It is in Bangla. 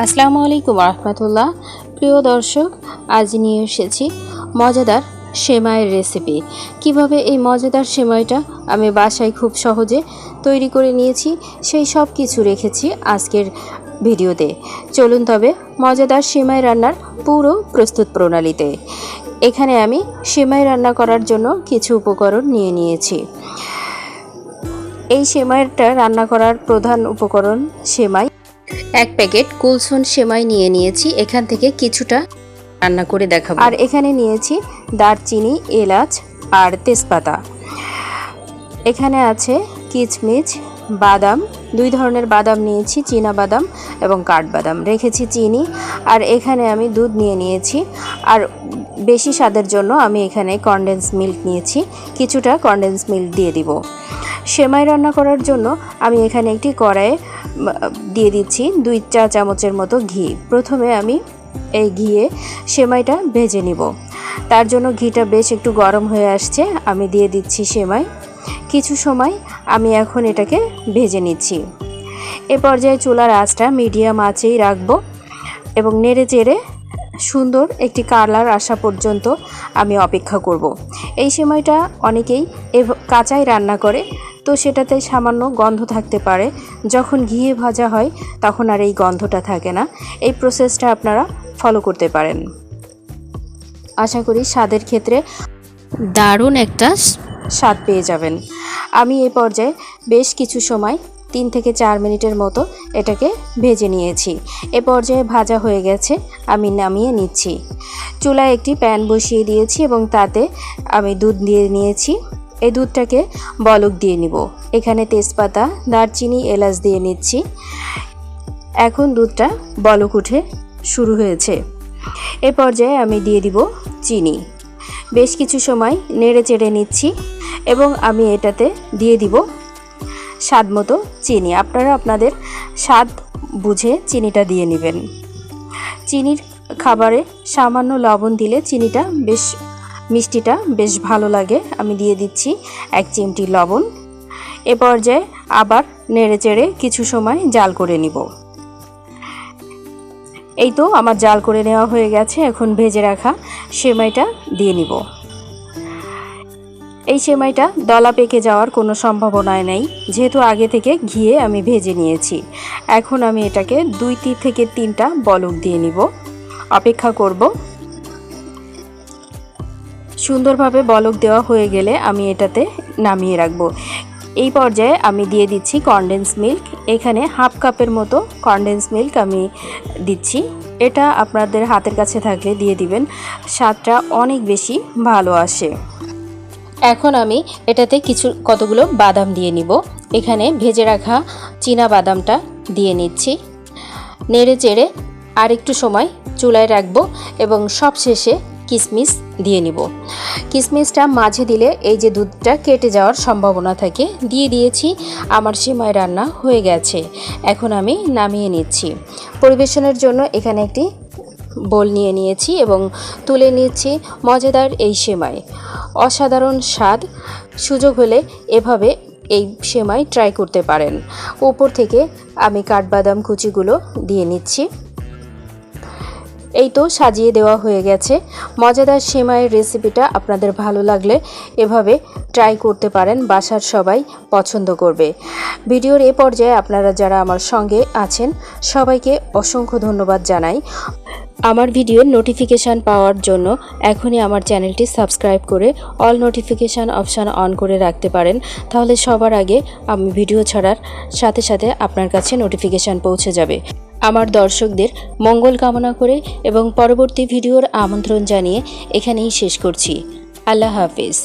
আসসালামু আলাইকুম রহমতুল্লাহ। প্রিয় দর্শক, আজ নিয়ে এসেছি মজাদার সেমাইয়ের রেসিপি। কিভাবে এই মজাদার সেমাইটা আমি বাসায় খুব সহজে তৈরি করে নিয়েছি, সেই সব কিছু রেখেছি আজকের ভিডিওতে। চলুন তবে মজাদার সেমাই রান্নার পুরো প্রস্তুত প্রণালীতে। এখানে আমি সেমাই রান্না করার জন্য কিছু উপকরণ নিয়ে নিয়েছি। এই সেমাইটা রান্না করার প্রধান উপকরণ সেমাই। এক প্যাকেট কুলসন সেমাই নিয়ে নিয়েছি, এখান থেকে কিছুটা রান্না করে দেখাবো। আর এখানে নিয়েছি দারচিনি, এলাচ আর তেজপাতা। এখানে আছে কিচমিচ, বাদাম, দুই ধরনের বাদাম নিয়েছি, চীনা বাদাম এবং কাঠবাদাম, রেখেছি চিনি। আর এখানে আমি দুধ নিয়ে নিয়েছি। আর বেশি স্বাদের জন্য আমি এখানে কনডেন্স মিল্ক নিয়েছি, কিছুটা কনডেন্স মিল্ক দিয়ে দিব। সেমাই রান্না করার জন্য আমি এখানে একটি কড়াইয়ে দিয়ে দিচ্ছি 2 চা চামচের মতো ঘি। প্রথমে আমি এই ঘিয়ে সেমাইটা ভেজে নিব। তার জন্য ঘিটা বেশ একটু গরম হয়ে আসছে, আমি দিয়ে দিচ্ছি সেমাই। কিছু সময় আমি এখন এটাকে ভেজে নিচ্ছি। এ পর্যায়ে চুলার আঁচটা মিডিয়াম আঁচেই রাখবো এবং নেড়ে চেড়ে সুন্দর একটি কালার আসা পর্যন্ত আমি অপেক্ষা করব। এই সেমাইটা অনেকেই কাঁচাই রান্না করে, তো সেটাতে সামান্য গন্ধ থাকতে পারে। যখন ঘিয়ে ভাজা হয় তখন আর এই গন্ধটা থাকে না। এই প্রসেসটা আপনারা ফলো করতে পারেন। আশা করি স্বাদের ক্ষেত্রে দারুণ একটা স্বাদ পেয়ে যাবেন। আমি এই পর্যায়ে বেশ কিছু সময় 3 থেকে 4 মিনিটের মতো এটাকে ভেজে নিয়েছি। এ পর্যায়ে ভাজা হয়ে গেছে, আমি নামিয়ে নিচ্ছি। চুলায় একটি প্যান বসিয়ে দিয়েছি এবং তাতে আমি দুধ দিয়ে নিয়েছি। এই দুধটাকে বলক দিয়ে নিব। এখানে তেজপাতা, দারচিনি, এলাচ দিয়ে নিচ্ছি। এখন দুধটা বলক উঠে শুরু হয়েছে। এ পর্যায়ে আমি দিয়ে দিব চিনি। বেশ কিছু সময় নেড়ে চেড়ে নিচ্ছি এবং আমি এটাতে দিয়ে দিব স্বাদ মতো চিনি। আপনারা আপনাদের স্বাদ বুঝে চিনিটা দিয়ে নেবেন। চিনির খাবারে সামান্য লবণ দিলে চিনিটা মিষ্টিটা বেশ ভালো লাগে। আমি দিয়ে দিচ্ছি 1 চিমটি লবণ। এ পর্যায়ে আবার নেড়ে চেড়ে কিছু সময় জাল করে নিব। এই তো আমার জাল করে নেওয়া হয়ে গেছে। এখন ভেজে রাখা সেমাইটা দিয়ে নিব। এই সেমাইটা দলা পেকে যাওয়ার কোনো সম্ভাবনা নেই, যেহেতু আগে থেকে ঘিয়ে আমি ভেজে নিয়েছি। এখন আমি এটাকে 2 থেকে 3টা বলক দিয়ে নিব, অপেক্ষা করব। সুন্দরভাবে বলক দেওয়া হয়ে গেলে আমি এটাতে নামিয়ে রাখব। এই পর্যায়ে আমি দিয়ে দিচ্ছি কনডেন্স মিল্ক। এখানে হাফ কাপের মতো কনডেন্স মিল্ক আমি দিচ্ছি। এটা আপনাদের হাতের কাছে থাকলে দিয়ে দিবেন, স্বাদটা অনেক বেশি ভালো আসে। এখন আমি এটাতে কতগুলো বাদাম দিয়ে নিব। এখানে ভেজে রাখা চীনা বাদামটা দিয়ে নিচ্ছি। নেড়ে চেড়ে আর একটু সময় চুলায় রাখবো এবং সবশেষে কিশমিশ দিয়ে নিব। কিশমিশটা মাঝে দিলে এই যে দুধটা কেটে যাওয়ার সম্ভাবনা থাকে। দিয়ে দিয়েছি। আমার সেমাই রান্না হয়ে গেছে। এখন আমি নামিয়ে নিচ্ছি। পরিবেশনের জন্য এখানে একটি বোল নিয়ে নিয়েছি এবং তুলে নিচ্ছি মজাদার এই সেমাই। অসাধারণ স্বাদ। সুযোগ হলে এভাবে এই সেমাই ট্রাই করতে পারেন। উপর থেকে আমি কাঠবাদাম কুচিগুলো দিয়ে নিচ্ছি। এই তো সাজিয়ে দেওয়া হয়ে গেছে। মজাদার সেমাইয়ের রেসিপিটা আপনাদের ভালো লাগলে এভাবে ট্রাই করতে পারেন, বাসার সবাই পছন্দ করবে। ভিডিওর এ পর্যায়ে আপনারা যারা আমার সঙ্গে আছেন সবাইকে অসংখ্য ধন্যবাদ জানাই। আমার ভিডিওর নোটিফিকেশান পাওয়ার জন্য এখনই আমার চ্যানেলটি সাবস্ক্রাইব করে অল নোটিফিকেশান অপশান অন করে রাখতে পারেন, তাহলে সবার আগে আমি ভিডিও ছাড়ার সাথে সাথে আপনার কাছে নোটিফিকেশান পৌঁছে যাবে। আমার দর্শকদের মঙ্গল কামনা করে এবং পরবর্তী ভিডিওর আমন্ত্রণ জানিয়ে এখানেই শেষ করছি। আল্লাহ হাফেজ।